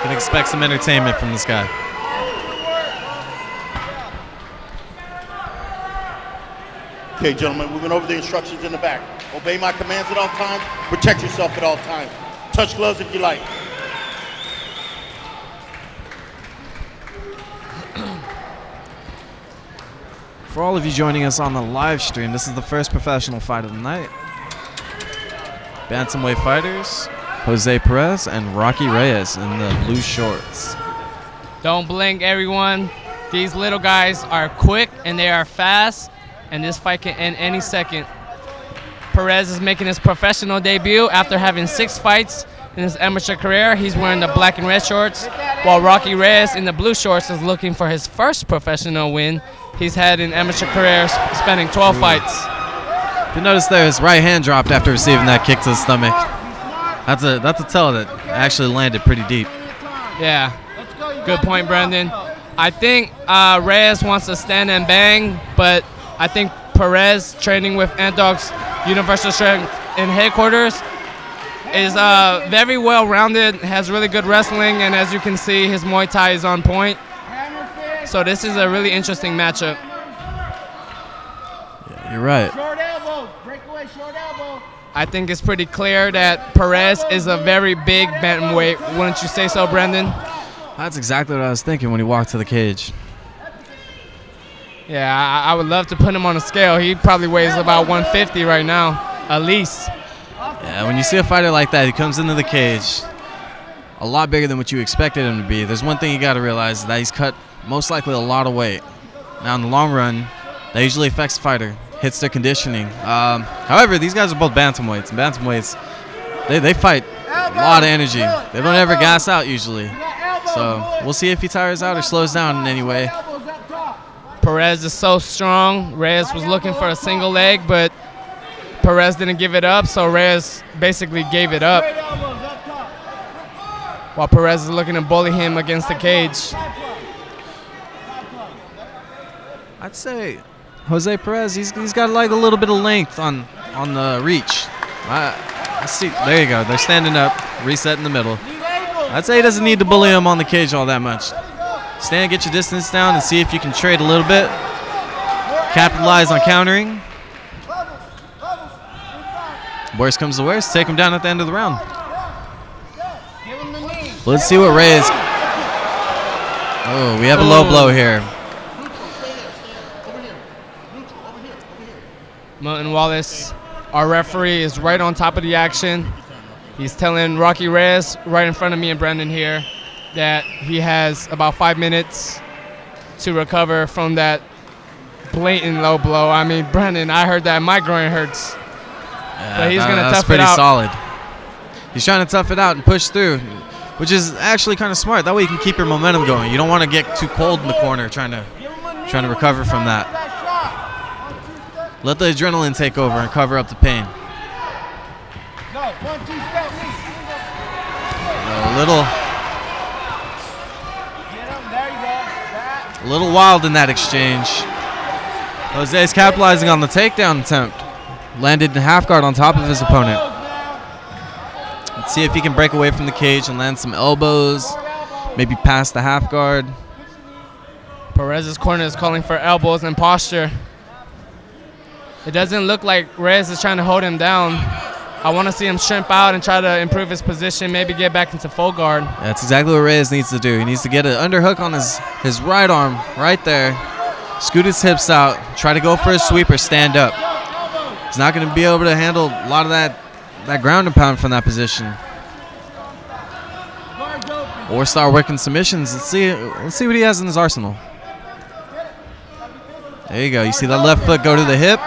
Can expect some entertainment from this guy. Okay, gentlemen, we went over the instructions in the back. Obey my commands at all times. Protect yourself at all times. Touch gloves if you like. For all of you joining us on the live stream, this is the first professional fight of the night. Bantamweight fighters, Jose Perez and Roque Reyes in the blue shorts. Don't blink, everyone. These little guys are quick and they are fast, and this fight can end any second. Perez is making his professional debut after having 6 fights in his amateur career. He's wearing the black and red shorts, while Roque Reyes in the blue shorts is looking for his first professional win. He's had an amateur career spanning 12 fights. If you notice there, his right hand dropped after receiving that kick to the stomach. That's a tell that actually landed pretty deep. Yeah, good point, Brendan. I think Reyes wants to stand and bang, but I think Perez, training with Antdog's Universal Strength in headquarters, is very well-rounded, has really good wrestling, and as you can see, his Muay Thai is on point. So this is a really interesting matchup. Yeah, you're right. Short elbow, breakaway short elbow. I think it's pretty clear that Perez is a very big bantamweight. Wouldn't you say so, Brendan? That's exactly what I was thinking when he walked to the cage. Yeah, I would love to put him on a scale. He probably weighs about 150 right now, at least. Yeah, when you see a fighter like that, he comes into the cage a lot bigger than what you expected him to be. There's one thing you got to realize, that he's cut most likely a lot of weight. Now, in the long run, that usually affects the fighter, hits their conditioning. However, these guys are both bantamweights, and bantamweights, they fight a lot of energy. They don't ever gas out usually. So we'll see if he tires out or slows down in any way. Perez is so strong. Reyes was looking for a single leg, but Perez didn't give it up, so Reyes basically gave it up. While Perez is looking to bully him against the cage. I'd say Jose Perez, he's got like a little bit of length on the reach. I see. There you go. They're standing up, reset in the middle. I'd say he doesn't need to bully him on the cage all that much. Stand, get your distance down, and see if you can trade a little bit. Capitalize on countering. Worst comes to worst, take him down at the end of the round. Let's see what Reyes. Oh, we have a low blow here. Milton Wallace, our referee, is right on top of the action. He's telling Roque Reyes, right in front of me and Brendan here, that he has about 5 minutes to recover from that blatant low blow. I mean, Brendan, I heard that my groin hurts. Yeah, but he's going to tough it out. That's pretty solid. He's trying to tough it out and push through, which is actually kind of smart. That way you can keep your momentum going. You don't want to get too cold in the corner trying to recover from that. Let the adrenaline take over and cover up the pain. A little wild in that exchange. Jose's capitalizing on the takedown attempt. Landed in half guard on top of his opponent. Let's see if he can break away from the cage and land some elbows. Maybe past the half guard. Perez's corner is calling for elbows and posture. It doesn't look like Reyes is trying to hold him down. I want to see him shrimp out and try to improve his position, maybe get back into full guard. That's exactly what Reyes needs to do. He needs to get an underhook on his right arm right there. Scoot his hips out. Try to go for a sweep or stand up. He's not going to be able to handle a lot of that ground and pound from that position. Or start working submissions. Let's see what he has in his arsenal. There you go. You see that left foot go to the hip.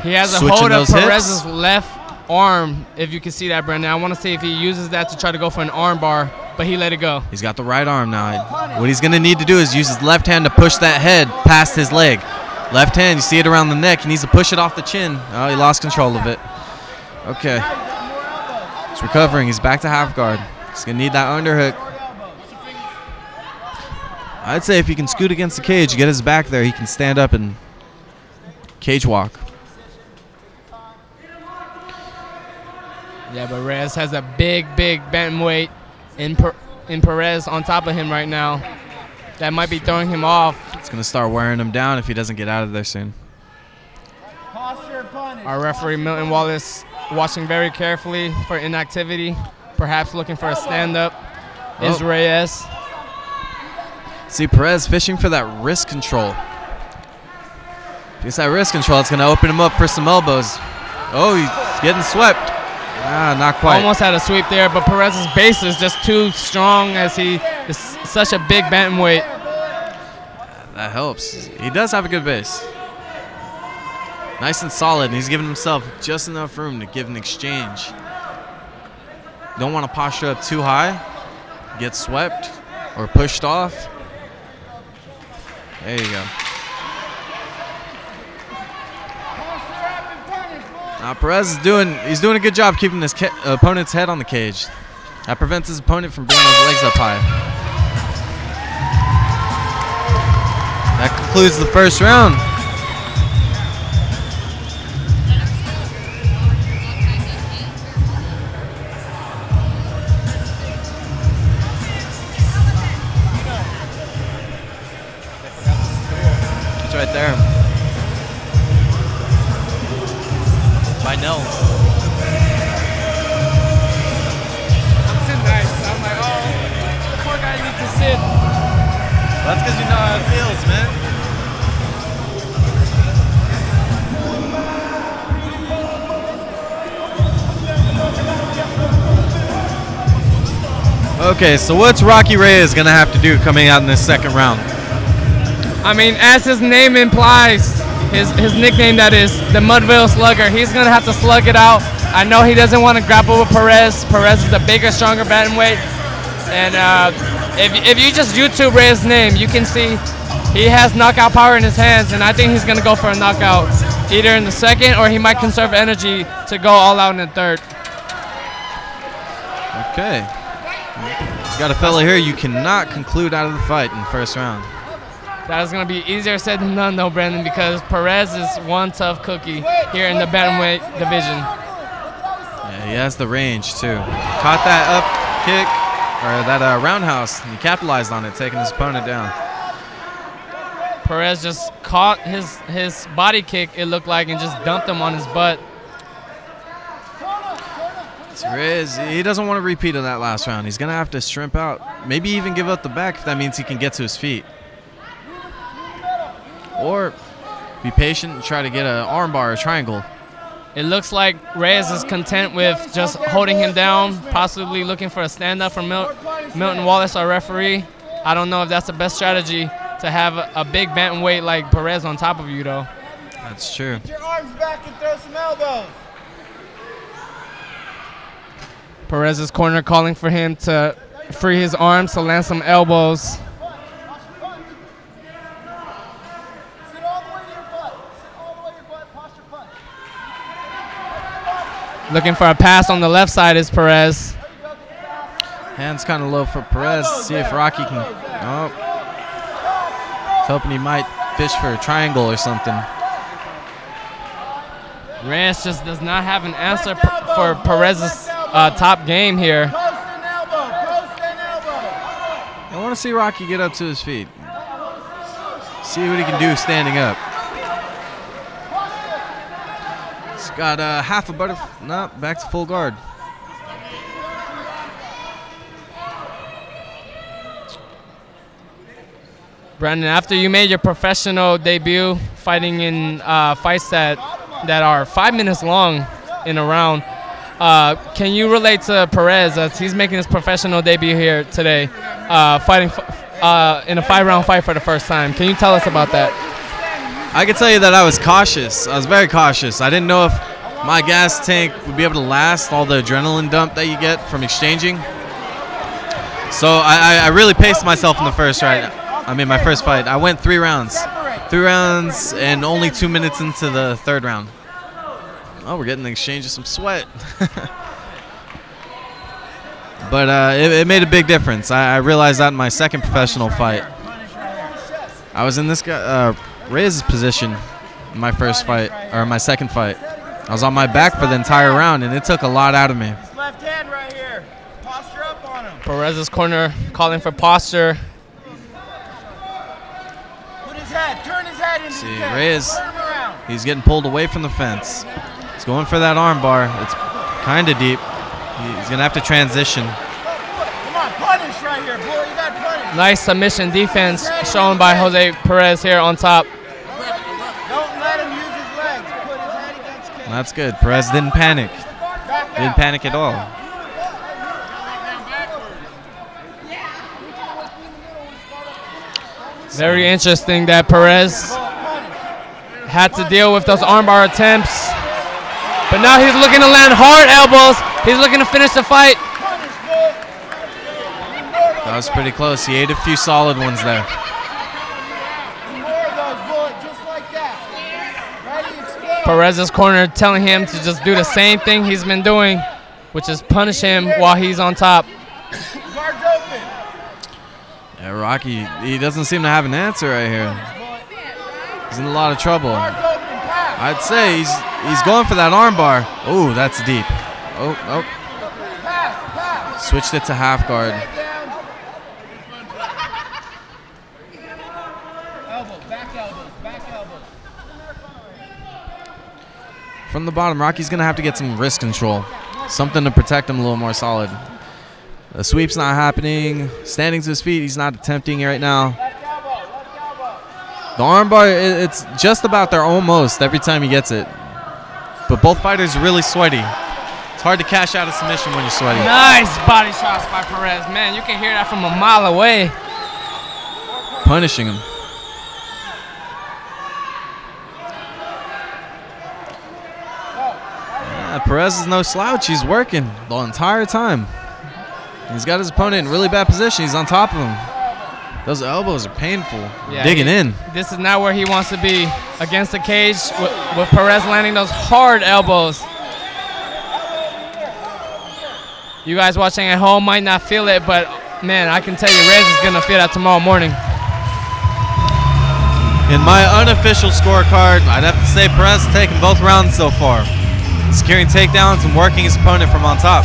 He has a hold of Perez's left arm, if you can see that, Brendan. I want to see if he uses that to try to go for an arm bar, but he let it go. He's got the right arm now. What he's going to need to do is use his left hand to push that head past his leg. Left hand, you see it around the neck. He needs to push it off the chin. Oh, he lost control of it. Okay. He's recovering. He's back to half guard. He's going to need that underhook. I'd say if he can scoot against the cage, get his back there, he can stand up and cage walk. Yeah, but Reyes has a big bantamweight in Perez on top of him right now that might be throwing him off. It's going to start wearing him down if he doesn't get out of there soon. Our referee, Milton Wallace, watching very carefully for inactivity, perhaps looking for a stand-up, is Reyes. See, Perez fishing for that wrist control. If he gets that wrist control, it's going to open him up for some elbows. Oh, he's getting swept. Ah, not quite. Almost had a sweep there, but Perez's base is just too strong as he is such a big bantamweight. That helps. He does have a good base. Nice and solid, and he's giving himself just enough room to give an exchange. Don't want to posture up too high, get swept or pushed off. There you go. Now Perez is doing a good job keeping his opponent's head on the cage. That prevents his opponent from bringing his legs up high. That concludes the first round. It's right there. By Nels. I'm sitting nice. I'm like, oh, the poor guy needs to sit. Well, that's because you know how it feels, man. Okay, so what's Roque Reyes going to have to do coming out in this second round? I mean, as his name implies, his nickname, that is the Mudville Slugger, he's going to have to slug it out. I know he doesn't want to grapple with Perez. Perez is the bigger, stronger bantamweight. And if you just YouTube Reyes' name, you can see he has knockout power in his hands, and I think he's going to go for a knockout either in the second, or he might conserve energy to go all out in the third. Okay. You got a fella here you cannot conclude out of the fight in the first round. That is going to be easier said than done, though, Brandon, because Perez is one tough cookie here in the bantamweight division. Yeah, he has the range, too. Caught that up kick, or that roundhouse, and he capitalized on it, taking his opponent down. Perez just caught his body kick, it looked like, and just dumped him on his butt. So Reyes, he doesn't want to repeat in that last round. He's going to have to shrimp out, maybe even give up the back if that means he can get to his feet. Or be patient and try to get an armbar or triangle. It looks like Reyes is content with just holding him down, possibly looking for a stand-up from Milton Wallace, our referee. I don't know if that's the best strategy to have a big bantamweight like Perez on top of you, though. That's true. Get your arms back and throw some elbows. Perez's corner calling for him to free his arms to land some elbows. Looking for a pass on the left side is Perez. Hands kind of low for Perez. See if Roque can. Oh. He's hoping he might fish for a triangle or something. Reyes just does not have an answer for Perez's top game here. I want to see Roque get up to his feet. See what he can do standing up. He's got half a butterfly. No, back to full guard. Brandon, after you made your professional debut fighting in fights that are 5 minutes long in a round, can you relate to Perez as he's making his professional debut here today, fighting in a 5-round fight for the first time? Can you tell us about that? I can tell you that I was cautious. I was very cautious. I didn't know if my gas tank would be able to last all the adrenaline dump that you get from exchanging. So I really paced myself in the first fight. My first fight. I went 3 rounds. 3 rounds and only 2 minutes into the third round. Oh, we're getting the exchange of some sweat. But it made a big difference. I realized that in my second professional fight. I was in this guy Reyes' position in my first fight, or my second fight. I was on my back for the entire round, and it took a lot out of me. Left hand right here. Posture up on him. Perez's corner calling for posture. Put his head, turn his head into See, the cage. Reyes, Turn him around. he's getting pulled away from the fence. He's going for that arm bar. It's kind of deep. He's going to have to transition. Come on, punish right here, boy. You got punish. Nice submission defense shown by Jose Perez here on top. Don't let him use his legs. Put his head against cage. That's good. Perez didn't panic. Back Didn't out. panic at all. Very interesting that Perez had to deal with those armbar attempts. But now he's looking to land hard elbows. He's looking to finish the fight. Punish, boy. That was pretty close. He ate a few solid ones there. More of those, boy. Just like that. Ready, explode. Perez's corner telling him to just do the same thing he's been doing, which is punish him while he's on top. Guards open. Yeah, Rocky, he doesn't seem to have an answer right here. He's in a lot of trouble. Guards open. Pass. I'd say he's going for that arm bar. Oh, that's deep. Oh, Pass. switched it to half guard. Down. Elbow. Back elbows. Back elbows. From the bottom, Rocky's going to have to get some wrist control. Something to protect him a little more solid. The sweep's not happening. Standing to his feet, he's not attempting it right now. Left elbow. Left elbow. The armbar, it's just about there almost every time he gets it. But both fighters are really sweaty. It's hard to cash out a submission when you're sweaty. Nice body shots by Perez. Man, you can hear that from a mile away. Punishing him. Yeah, Perez is no slouch. He's working the entire time. He's got his opponent in really bad position. He's on top of him. Those elbows are painful. Yeah, Digging in. This is not where he wants to be, against the cage with Perez landing those hard elbows. You guys watching at home might not feel it, but man, I can tell you Reyes is going to feel that tomorrow morning. In my unofficial scorecard, I'd have to say Perez has taken both rounds so far. Securing takedowns and working his opponent from on top.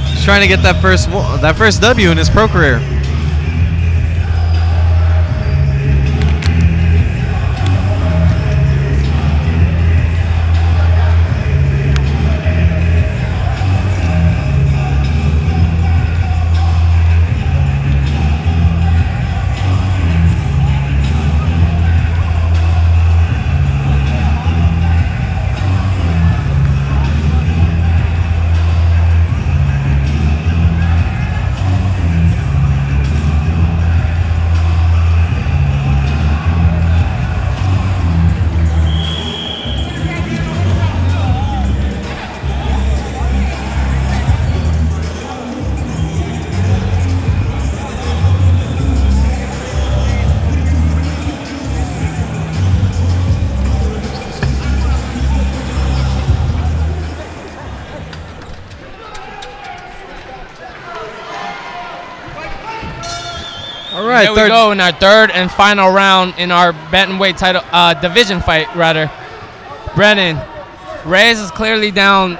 He's trying to get that first W in his pro career. Here we go in our third and final round in our Bantamweight title division fight, rather. Brennan, Reyes is clearly down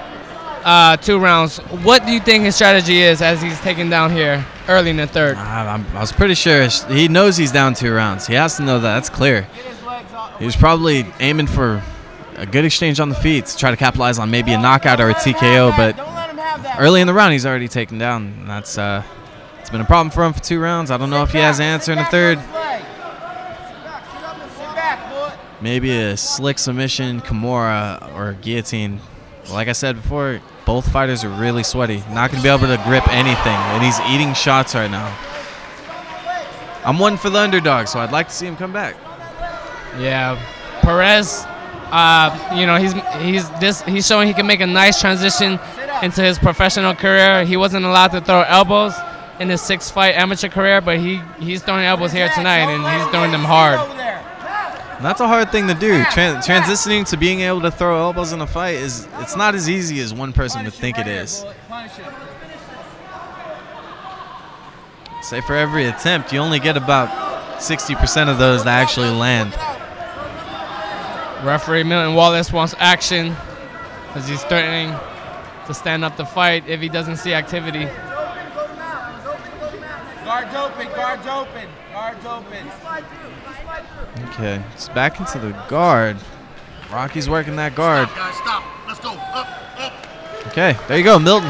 2 rounds. What do you think his strategy is as he's taken down here early in the third? I was pretty sure he knows he's down 2 rounds. He has to know that. That's clear. He was probably aiming for a good exchange on the feet to try to capitalize on maybe a knockout or a TKO, but early in the round he's already taken down. And that's it's been a problem for him for 2 rounds. I don't know if he has an answer in the third. Maybe a slick submission, Kimura, or a guillotine. Like I said before, both fighters are really sweaty. Not going to be able to grip anything, and he's eating shots right now. I'm one for the underdog, so I'd like to see him come back. Yeah, Perez, you know, he's showing he can make a nice transition into his professional career. He wasn't allowed to throw elbows in his 6-fight amateur career, but he's throwing elbows here tonight, and he's throwing them hard. And that's a hard thing to do. Transitioning to being able to throw elbows in a fight it's not as easy as one person would think it is. Say for every attempt, you only get about 60% of those that actually land. Referee Milton Wallace wants action as he's threatening to stand up the fight if he doesn't see activity. Guards open, guards open, guards open. Okay, it's back into the guard. Rocky's working that guard. Stop, guys, stop. Let's go. Up, up. Okay, there you go, Milton.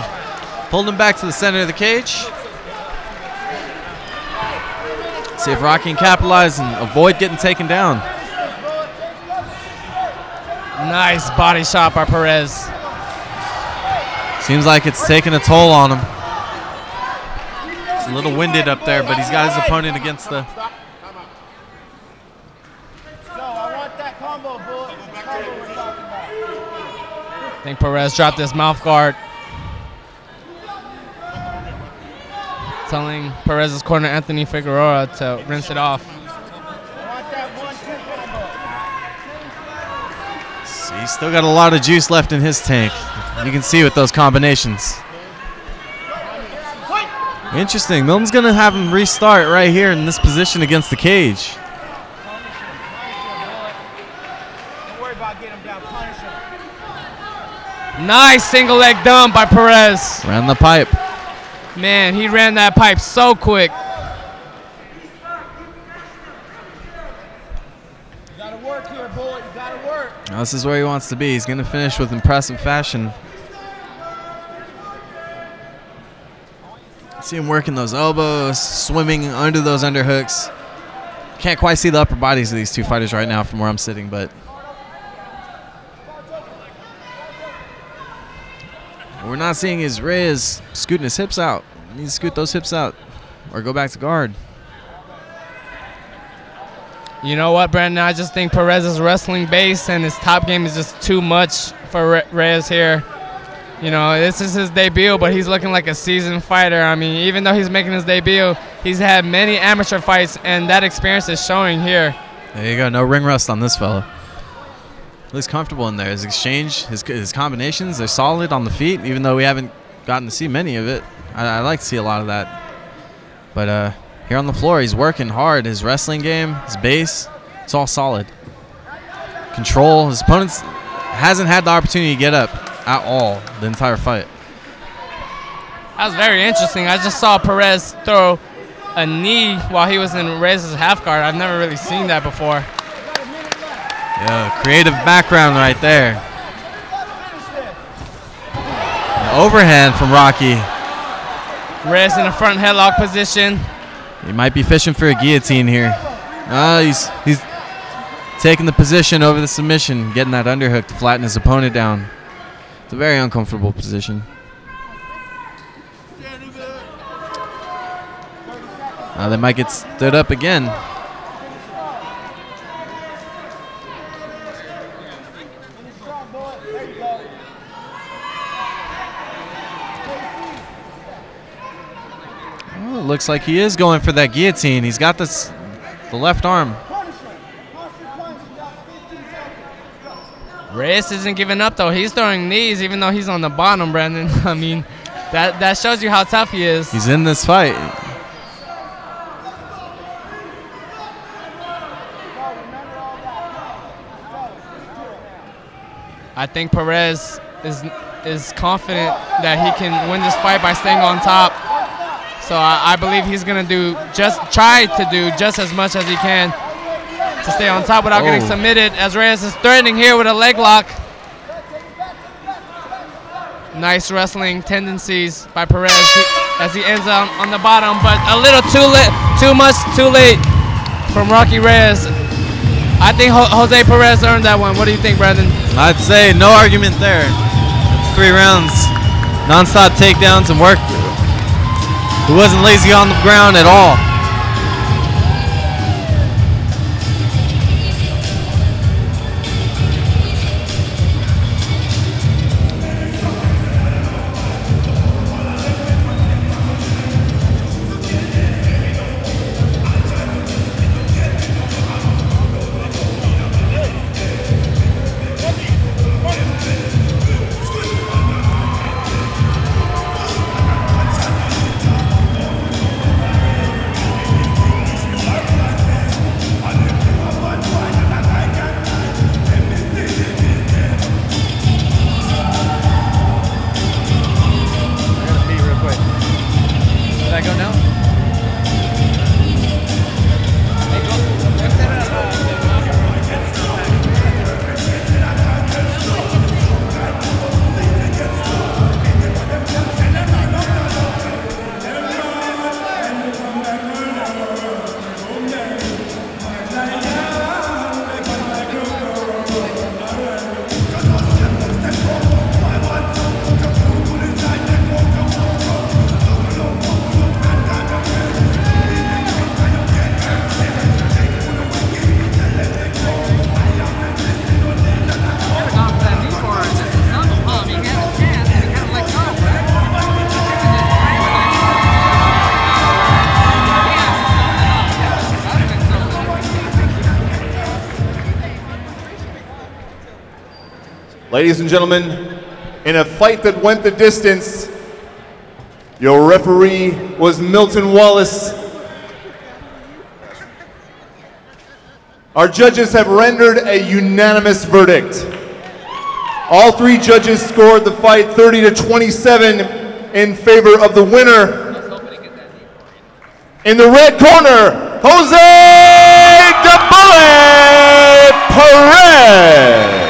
Pulled him back to the center of the cage. See if Rocky can capitalize and avoid getting taken down. Nice body shot by Perez. Seems like it's taking a toll on him. It's a little winded up there, but he's got his opponent against the... Go, I want that combo, Bullet. Combo we're talking about. I think Perez dropped his mouth guard. Telling Perez's corner, Anthony Figueroa, to rinse it off. I want that 1-2 combo. See, he's still got a lot of juice left in his tank. You can see with those combinations. Interesting. Milton's going to have him restart right here in this position against the cage. Don't worry about getting him down. Punish him. Nice single leg dump by Perez. Ran the pipe. Man, he ran that pipe so quick. You gotta work here, Bullet. You gotta work. Now, this is where he wants to be. He's going to finish with impressive fashion. See him working those elbows, swimming under those underhooks. Can't quite see the upper bodies of these two fighters right now from where I'm sitting, but what we're not seeing is Reyes scooting his hips out. He needs to scoot those hips out or go back to guard. You know what, Brandon? I just think Perez's wrestling base and his top game is just too much for Reyes here. You know, this is his debut, but he's looking like a seasoned fighter. I mean, even though he's making his debut, he's had many amateur fights, and that experience is showing here. There you go. No ring rust on this fella. Looks comfortable in there. His exchange, his combinations, they're solid on the feet, even though we haven't gotten to see many of it. I like to see a lot of that. But here on the floor, he's working hard. His wrestling game, his base, it's all solid. Control. His opponent hasn't had the opportunity to get up at all the entire fight. That was very interesting. I just saw Perez throw a knee while he was in Reyes' half guard. I've never really seen that before. Yeah, creative background right there. An overhand from Rocky. Reyes in the front headlock position. He might be fishing for a guillotine here. He's taking the position over the submission, getting that underhook to flatten his opponent down. It's a very uncomfortable position. They might get stood up again. Oh, looks like he is going for that guillotine. He's got the left arm. Reyes isn't giving up, though. He's throwing knees, even though he's on the bottom, Brandon. I mean, that shows you how tough he is. He's in this fight. I think Perez is confident that he can win this fight by staying on top. So I believe he's going to try to do just as much as he can to stay on top without getting submitted, as Reyes is threatening here with a leg lock. Nice wrestling tendencies by Perez as he ends on the bottom, but a little too late from Roque Reyes. I think Jose Perez earned that one. What do you think, Brandon? I'd say no argument there. It's 3 rounds, non-stop takedowns and work. He wasn't lazy on the ground at all. Ladies and gentlemen, in a fight that went the distance, your referee was Milton Wallace. Our judges have rendered a unanimous verdict. All three judges scored the fight 30-27 in favor of the winner. In the red corner, Jose "The Bullet" Perez.